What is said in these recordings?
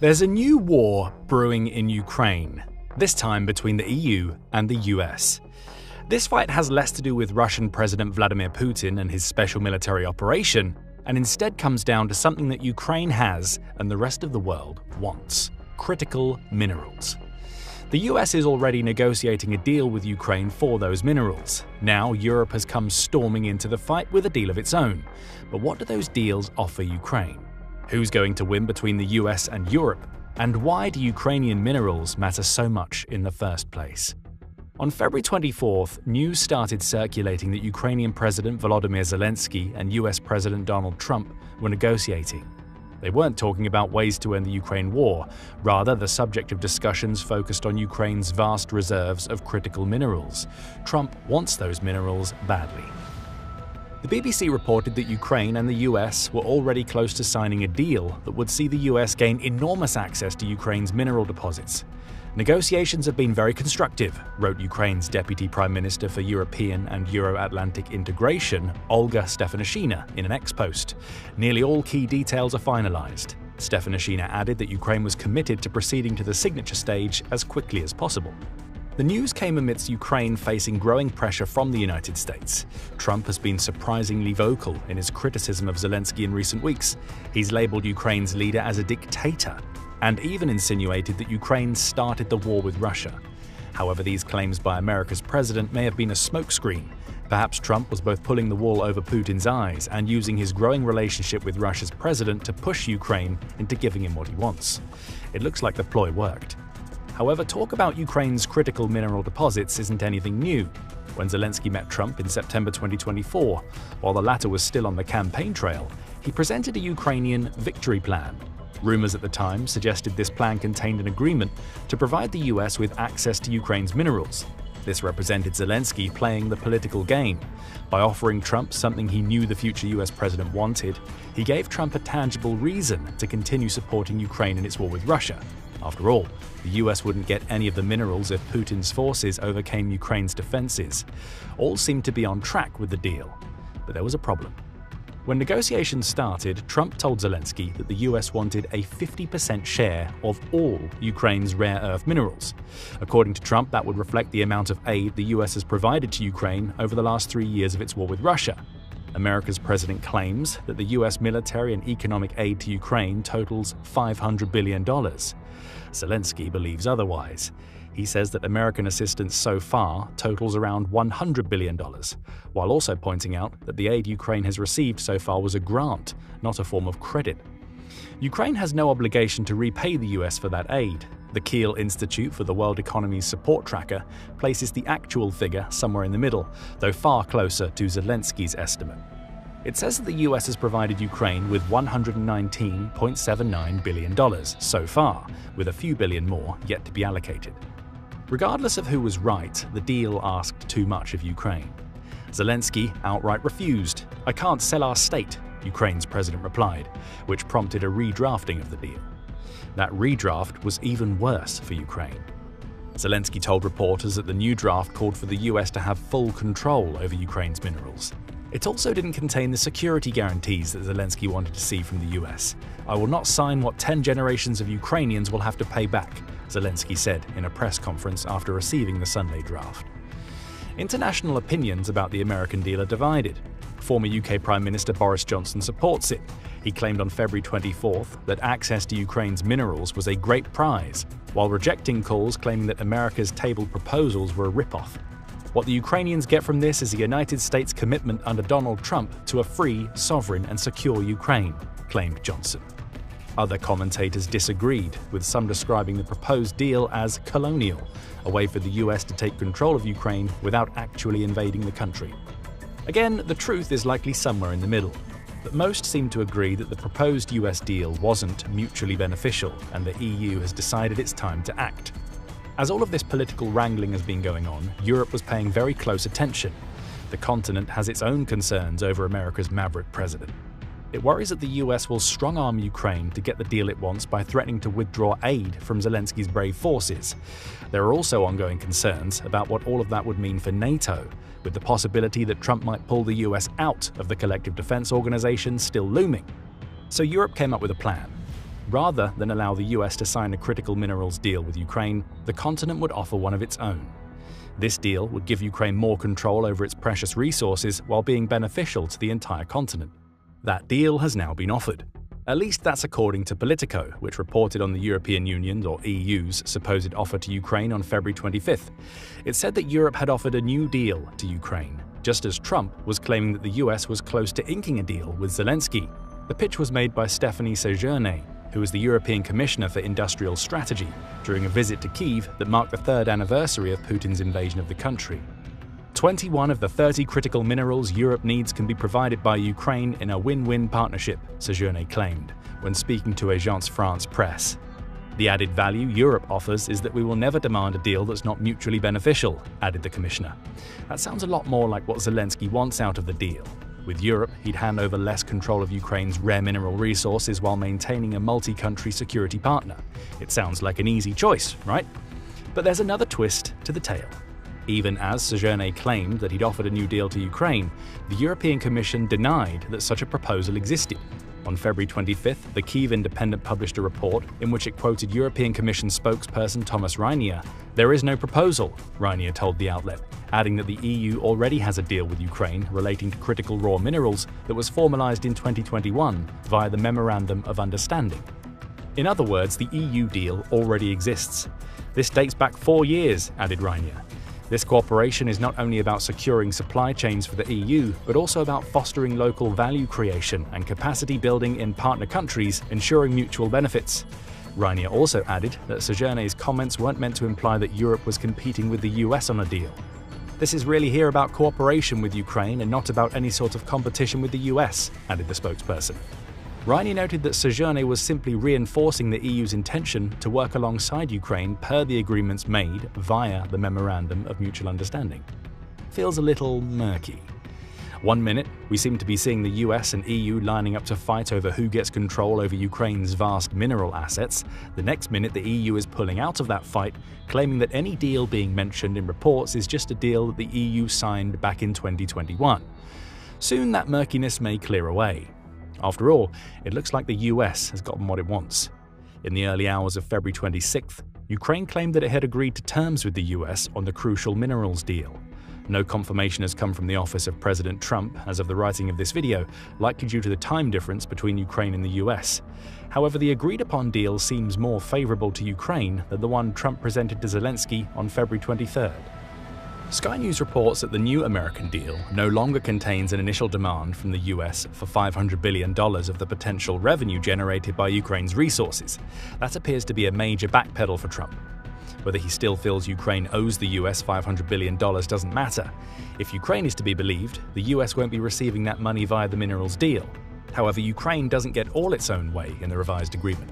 There's a new war brewing in Ukraine, this time between the EU and the US. This fight has less to do with Russian President Vladimir Putin and his special military operation, and instead comes down to something that Ukraine has and the rest of the world wants: critical minerals. The US is already negotiating a deal with Ukraine for those minerals. Now Europe has come storming into the fight with a deal of its own. But what do those deals offer Ukraine? Who's going to win between the US and Europe? And why do Ukrainian minerals matter so much in the first place? On February 24th, news started circulating that Ukrainian President Volodymyr Zelenskyy and US President Donald Trump were negotiating. They weren't talking about ways to end the Ukraine war. Rather, the subject of discussions focused on Ukraine's vast reserves of critical minerals. Trump wants those minerals badly. The BBC reported that Ukraine and the US were already close to signing a deal that would see the US gain enormous access to Ukraine's mineral deposits. Negotiations have been very constructive, wrote Ukraine's Deputy Prime Minister for European and Euro-Atlantic Integration, Olga Stefanishyna, in an ex-post. Nearly all key details are finalized. Stefanishyna added that Ukraine was committed to proceeding to the signature stage as quickly as possible. The news came amidst Ukraine facing growing pressure from the United States. Trump has been surprisingly vocal in his criticism of Zelenskyy in recent weeks. He's labeled Ukraine's leader as a dictator, and even insinuated that Ukraine started the war with Russia. However, these claims by America's president may have been a smokescreen. Perhaps Trump was both pulling the wool over Putin's eyes and using his growing relationship with Russia's president to push Ukraine into giving him what he wants. It looks like the ploy worked. However, talk about Ukraine's critical mineral deposits isn't anything new. When Zelenskyy met Trump in September 2024, while the latter was still on the campaign trail, he presented a Ukrainian victory plan. Rumors at the time suggested this plan contained an agreement to provide the US with access to Ukraine's minerals. This represented Zelenskyy playing the political game. By offering Trump something he knew the future US president wanted, he gave Trump a tangible reason to continue supporting Ukraine in its war with Russia. After all, the US wouldn't get any of the minerals if Putin's forces overcame Ukraine's defenses. All seemed to be on track with the deal, but there was a problem. When negotiations started, Trump told Zelenskyy that the US wanted a 50% share of all Ukraine's rare earth minerals. According to Trump, that would reflect the amount of aid the US has provided to Ukraine over the last 3 years of its war with Russia. America's president claims that the US military and economic aid to Ukraine totals $500 billion. Zelenskyy believes otherwise. He says that American assistance so far totals around $100 billion, while also pointing out that the aid Ukraine has received so far was a grant, not a form of credit. Ukraine has no obligation to repay the US for that aid. The Kiel Institute for the World Economy's support tracker places the actual figure somewhere in the middle, though far closer to Zelenskyy's estimate. It says that the US has provided Ukraine with $119.79 billion so far, with a few billion more yet to be allocated. Regardless of who was right, the deal asked too much of Ukraine. Zelenskyy outright refused. "I can't sell our state," Ukraine's president replied, which prompted a redrafting of the deal. That redraft was even worse for Ukraine. Zelenskyy told reporters that the new draft called for the US to have full control over Ukraine's minerals. It also didn't contain the security guarantees that Zelenskyy wanted to see from the US. "I will not sign what 10 generations of Ukrainians will have to pay back," Zelenskyy said in a press conference after receiving the Sunday draft. International opinions about the American deal are divided. Former UK Prime Minister Boris Johnson supports it. He claimed on February 24th that access to Ukraine's minerals was a great prize, while rejecting calls claiming that America's tabled proposals were a rip-off. "What the Ukrainians get from this is the United States' commitment under Donald Trump to a free, sovereign and secure Ukraine," claimed Johnson. Other commentators disagreed, with some describing the proposed deal as colonial, a way for the US to take control of Ukraine without actually invading the country. Again, the truth is likely somewhere in the middle, but most seem to agree that the proposed US deal wasn't mutually beneficial and the EU has decided it's time to act. As all of this political wrangling has been going on, Europe was paying very close attention. The continent has its own concerns over America's maverick president. It worries that the US will strong-arm Ukraine to get the deal it wants by threatening to withdraw aid from Zelenskyy's brave forces. There are also ongoing concerns about what all of that would mean for NATO, with the possibility that Trump might pull the US out of the collective defense organization still looming. So Europe came up with a plan. rather than allow the US to sign a critical minerals deal with Ukraine, the continent would offer one of its own. This deal would give Ukraine more control over its precious resources while being beneficial to the entire continent. That deal has now been offered. At least that's according to Politico, which reported on the European Union's or EU's supposed offer to Ukraine on February 25th. It said that Europe had offered a new deal to Ukraine, just as Trump was claiming that the US was close to inking a deal with Zelenskyy. The pitch was made by Stéphanie Séjourné, who was the European Commissioner for Industrial Strategy, during a visit to Kyiv that marked the third anniversary of Putin's invasion of the country. 21 of the 30 critical minerals Europe needs can be provided by Ukraine in a win-win partnership, Séjourné claimed, when speaking to Agence France Presse. The added value Europe offers is that we will never demand a deal that's not mutually beneficial, added the commissioner. That sounds a lot more like what Zelenskyy wants out of the deal. With Europe, he'd hand over less control of Ukraine's rare mineral resources while maintaining a multi-country security partner. It sounds like an easy choice, right? But there's another twist to the tale. Even as Séjourné claimed that he'd offered a new deal to Ukraine, the European Commission denied that such a proposal existed. On February 25th, the Kyiv Independent published a report in which it quoted European Commission spokesperson Thomas Reinier. "There is no proposal," Reinier told the outlet, adding that the EU already has a deal with Ukraine relating to critical raw minerals that was formalized in 2021 via the Memorandum of Understanding. In other words, the EU deal already exists. This dates back 4 years, added Reinier. This cooperation is not only about securing supply chains for the EU, but also about fostering local value creation and capacity building in partner countries, ensuring mutual benefits. Reinier also added that Séjourné's comments weren't meant to imply that Europe was competing with the US on a deal. "This is really here about cooperation with Ukraine and not about any sort of competition with the US, added the spokesperson. Reinier noted that Séjourné was simply reinforcing the EU's intention to work alongside Ukraine per the agreements made via the Memorandum of Mutual Understanding. Feels a little murky. One minute, we seem to be seeing the US and EU lining up to fight over who gets control over Ukraine's vast mineral assets. The next minute, the EU is pulling out of that fight, claiming that any deal being mentioned in reports is just a deal that the EU signed back in 2021. Soon that murkiness may clear away. After all, it looks like the US has gotten what it wants. In the early hours of February 26th, Ukraine claimed that it had agreed to terms with the US on the crucial minerals deal. No confirmation has come from the office of President Trump as of the writing of this video, likely due to the time difference between Ukraine and the US. However, the agreed-upon deal seems more favorable to Ukraine than the one Trump presented to Zelenskyy on February 23rd. Sky News reports that the new American deal no longer contains an initial demand from the US for $500 billion of the potential revenue generated by Ukraine's resources. That appears to be a major backpedal for Trump. Whether he still feels Ukraine owes the US $500 billion doesn't matter. If Ukraine is to be believed, the US won't be receiving that money via the minerals deal. However, Ukraine doesn't get all its own way in the revised agreement.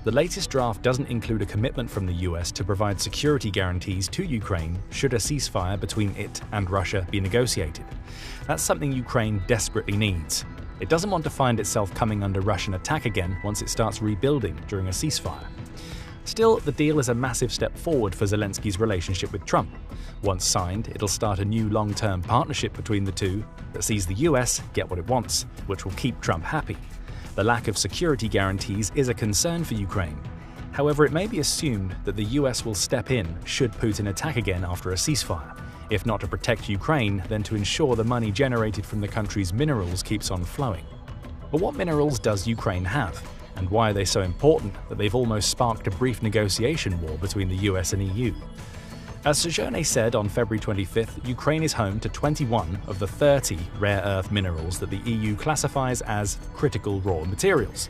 The latest draft doesn't include a commitment from the US to provide security guarantees to Ukraine should a ceasefire between it and Russia be negotiated. That's something Ukraine desperately needs. It doesn't want to find itself coming under Russian attack again once it starts rebuilding during a ceasefire. Still, the deal is a massive step forward for Zelenskyy's relationship with Trump. Once signed, it'll start a new long-term partnership between the two that sees the US get what it wants, which will keep Trump happy. The lack of security guarantees is a concern for Ukraine. However, it may be assumed that the US will step in should Putin attack again after a ceasefire, if not to protect Ukraine, then to ensure the money generated from the country's minerals keeps on flowing. But what minerals does Ukraine have? And why are they so important that they've almost sparked a brief negotiation war between the US and EU? As Séjourné said on February 25th, Ukraine is home to 21 of the 30 rare earth minerals that the EU classifies as critical raw materials.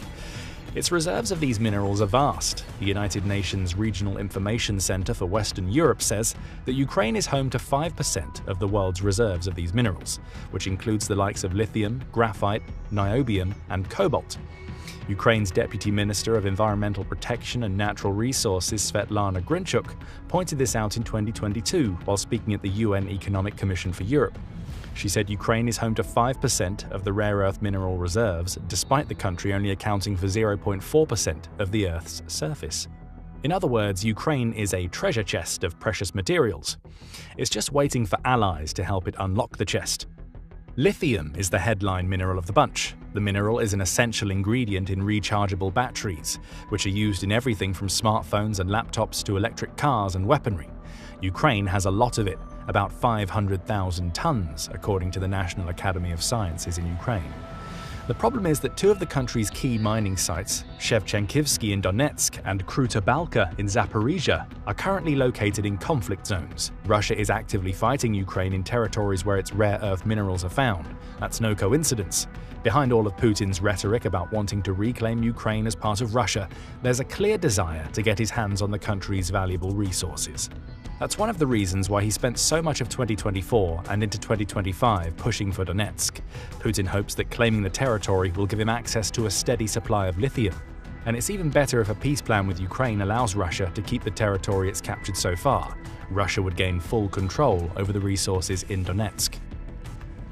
Its reserves of these minerals are vast. The United Nations Regional Information Center for Western Europe says that Ukraine is home to 5% of the world's reserves of these minerals, which includes the likes of lithium, graphite, niobium, and cobalt. Ukraine's Deputy Minister of Environmental Protection and Natural Resources Svetlana Grinchuk pointed this out in 2022 while speaking at the UN Economic Commission for Europe. She said Ukraine is home to 5% of the rare earth mineral reserves, despite the country only accounting for 0.4% of the Earth's surface. In other words, Ukraine is a treasure chest of precious materials. It's just waiting for allies to help it unlock the chest. Lithium is the headline mineral of the bunch. The mineral is an essential ingredient in rechargeable batteries, which are used in everything from smartphones and laptops to electric cars and weaponry. Ukraine has a lot of it, about 500,000 tons, according to the National Academy of Sciences in Ukraine. The problem is that two of the country's key mining sites, Shevchenkivsky in Donetsk and Kruta Balka in Zaporizhia, are currently located in conflict zones. Russia is actively fighting Ukraine in territories where its rare earth minerals are found. That's no coincidence. Behind all of Putin's rhetoric about wanting to reclaim Ukraine as part of Russia, there's a clear desire to get his hands on the country's valuable resources. That's one of the reasons why he spent so much of 2024 and into 2025 pushing for Donetsk. Putin hopes that claiming the territory will give him access to a steady supply of lithium. And it's even better if a peace plan with Ukraine allows Russia to keep the territory it's captured so far. Russia would gain full control over the resources in Donetsk.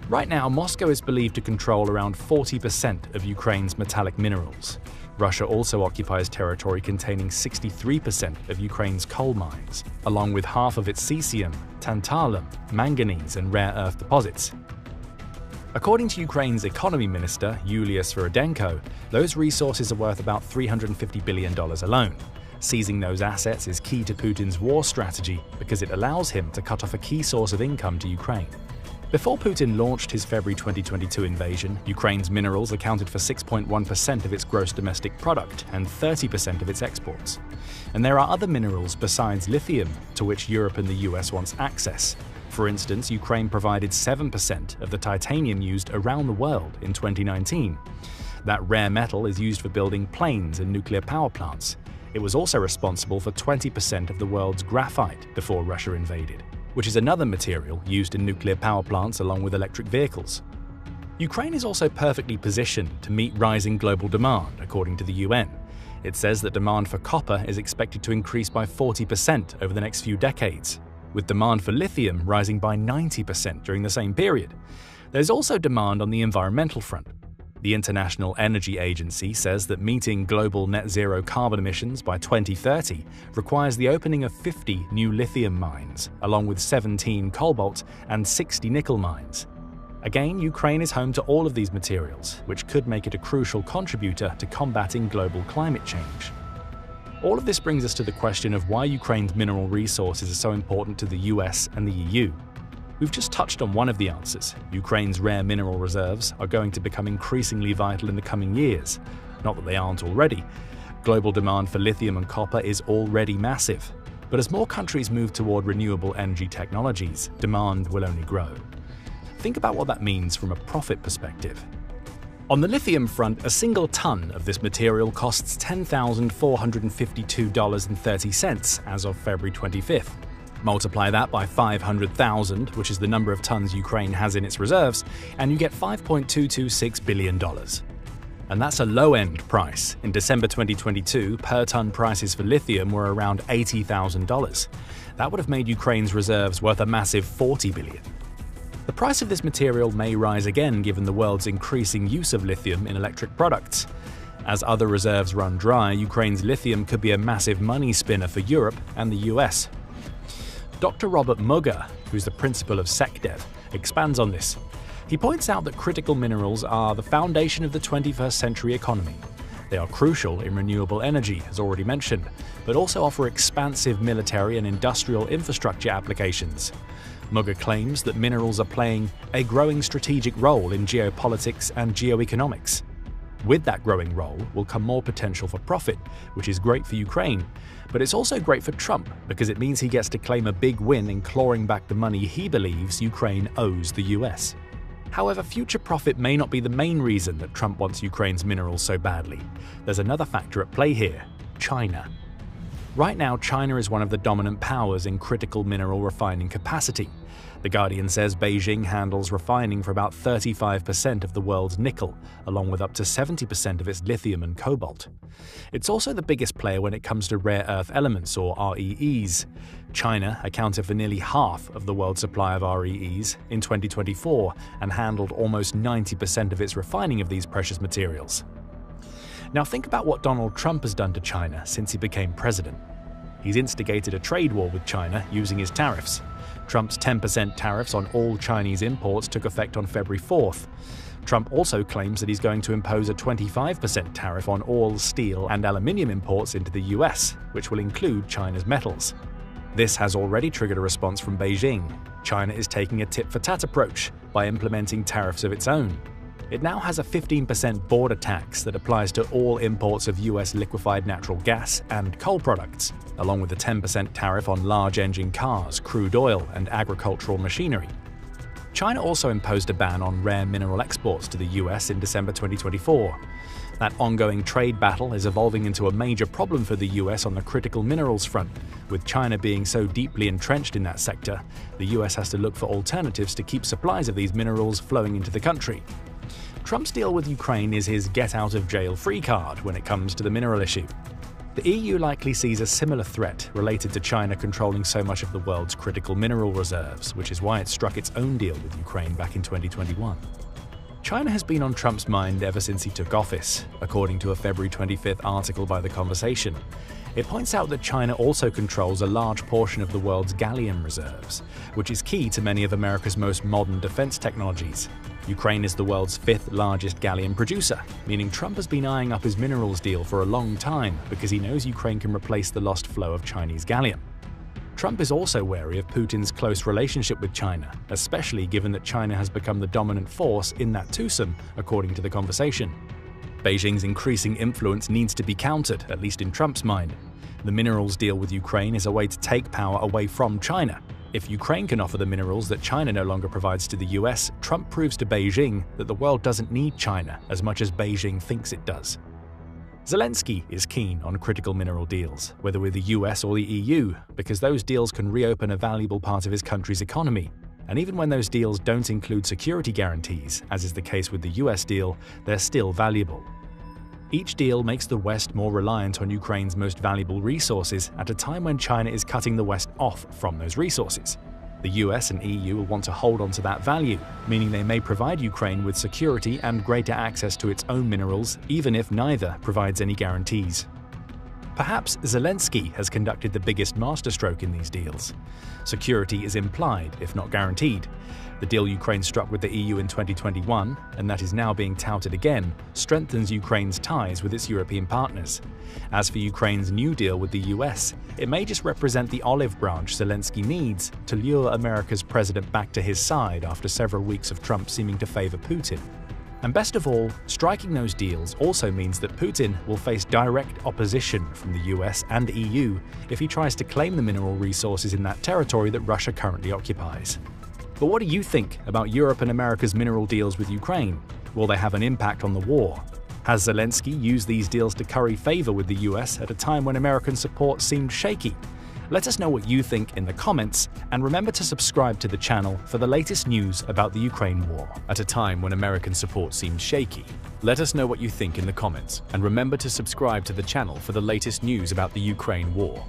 Right now, Moscow is believed to control around 40% of Ukraine's metallic minerals. Russia also occupies territory containing 63% of Ukraine's coal mines, along with half of its cesium, tantalum, manganese, and rare earth deposits. According to Ukraine's economy minister, Yulia Sviridenko, those resources are worth about $350 billion alone. Seizing those assets is key to Putin's war strategy because it allows him to cut off a key source of income to Ukraine. Before Putin launched his February 2022 invasion, Ukraine's minerals accounted for 6.1% of its gross domestic product and 30% of its exports. And there are other minerals besides lithium to which Europe and the US wants access. For instance, Ukraine provided 7% of the titanium used around the world in 2019. That rare metal is used for building planes and nuclear power plants. It was also responsible for 20% of the world's graphite before Russia invaded, which is another material used in nuclear power plants along with electric vehicles. Ukraine is also perfectly positioned to meet rising global demand, according to the UN. It says that demand for copper is expected to increase by 40% over the next few decades, with demand for lithium rising by 90% during the same period. There's also demand on the environmental front. The International Energy Agency says that meeting global net zero carbon emissions by 2030 requires the opening of 50 new lithium mines, along with 17 cobalt and 60 nickel mines. Again, Ukraine is home to all of these materials, which could make it a crucial contributor to combating global climate change. All of this brings us to the question of why Ukraine's mineral resources are so important to the US and the EU. We've just touched on one of the answers. Ukraine's rare mineral reserves are going to become increasingly vital in the coming years. Not that they aren't already. Global demand for lithium and copper is already massive. But as more countries move toward renewable energy technologies, demand will only grow. Think about what that means from a profit perspective. On the lithium front, a single ton of this material costs $10,452.30 as of February 25th. Multiply that by 500,000, which is the number of tons Ukraine has in its reserves, and you get $5.226 billion. And that's a low-end price. In December 2022, per-ton prices for lithium were around $80,000. That would have made Ukraine's reserves worth a massive $40 billion. The price of this material may rise again given the world's increasing use of lithium in electric products. As other reserves run dry, Ukraine's lithium could be a massive money spinner for Europe and the US. Dr. Robert Mugger, who's the principal of SecDev, expands on this. He points out that critical minerals are the foundation of the 21st century economy. They are crucial in renewable energy, as already mentioned, but also offer expansive military and industrial infrastructure applications. Mugger claims that minerals are playing a growing strategic role in geopolitics and geoeconomics. With that growing role will come more potential for profit, which is great for Ukraine. But it's also great for Trump because it means he gets to claim a big win in clawing back the money he believes Ukraine owes the US. However, future profit may not be the main reason that Trump wants Ukraine's minerals so badly. There's another factor at play here: China. Right now, China is one of the dominant powers in critical mineral refining capacity. The Guardian says Beijing handles refining for about 35% of the world's nickel, along with up to 70% of its lithium and cobalt. It's also the biggest player when it comes to rare earth elements, or REEs. China accounted for nearly half of the world's supply of REEs in 2024 and handled almost 90% of its refining of these precious materials. Now think about what Donald Trump has done to China since he became president. He's instigated a trade war with China using his tariffs. Trump's 10% tariffs on all Chinese imports took effect on February 4th. Trump also claims that he's going to impose a 25% tariff on all steel and aluminium imports into the US, which will include China's metals. This has already triggered a response from Beijing. China is taking a tit-for-tat approach by implementing tariffs of its own. It now has a 15% border tax that applies to all imports of US liquefied natural gas and coal products, along with a 10% tariff on large engine cars, crude oil, and agricultural machinery. China also imposed a ban on rare mineral exports to the US in December 2024. That ongoing trade battle is evolving into a major problem for the US on the critical minerals front. With China being so deeply entrenched in that sector, the US has to look for alternatives to keep supplies of these minerals flowing into the country. Trump's deal with Ukraine is his get-out-of-jail-free card when it comes to the mineral issue. The EU likely sees a similar threat related to China controlling so much of the world's critical mineral reserves, which is why it struck its own deal with Ukraine back in 2021. China has been on Trump's mind ever since he took office, according to a February 25th article by The Conversation. It points out that China also controls a large portion of the world's gallium reserves, which is key to many of America's most modern defense technologies. Ukraine is the world's fifth largest gallium producer, meaning Trump has been eyeing up his minerals deal for a long time because he knows Ukraine can replace the lost flow of Chinese gallium. Trump is also wary of Putin's close relationship with China, especially given that China has become the dominant force in that twosome, according to The Conversation. Beijing's increasing influence needs to be countered, at least in Trump's mind. The minerals deal with Ukraine is a way to take power away from China. If Ukraine can offer the minerals that China no longer provides to the US, Trump proves to Beijing that the world doesn't need China as much as Beijing thinks it does. Zelenskyy is keen on critical mineral deals, whether with the US or the EU, because those deals can reopen a valuable part of his country's economy. And even when those deals don't include security guarantees, as is the case with the US deal, they're still valuable. Each deal makes the West more reliant on Ukraine's most valuable resources at a time when China is cutting the West off from those resources. The US and EU will want to hold on to that value, meaning they may provide Ukraine with security and greater access to its own minerals, even if neither provides any guarantees. Perhaps Zelenskyy has conducted the biggest masterstroke in these deals. Security is implied, if not guaranteed. The deal Ukraine struck with the EU in 2021, and that is now being touted again, strengthens Ukraine's ties with its European partners. As for Ukraine's new deal with the US, it may just represent the olive branch Zelenskyy needs to lure America's president back to his side after several weeks of Trump seeming to favor Putin. And best of all, striking those deals also means that Putin will face direct opposition from the US and EU if he tries to claim the mineral resources in that territory that Russia currently occupies. But what do you think about Europe and America's mineral deals with Ukraine? Will they have an impact on the war? Has Zelenskyy used these deals to curry favor with the US at a time when American support seemed shaky? Let us know what you think in the comments, and remember to subscribe to the channel for the latest news about the Ukraine war. At a time when American support seemed shaky. Let us know what you think in the comments, and remember to subscribe to the channel for the latest news about the Ukraine war.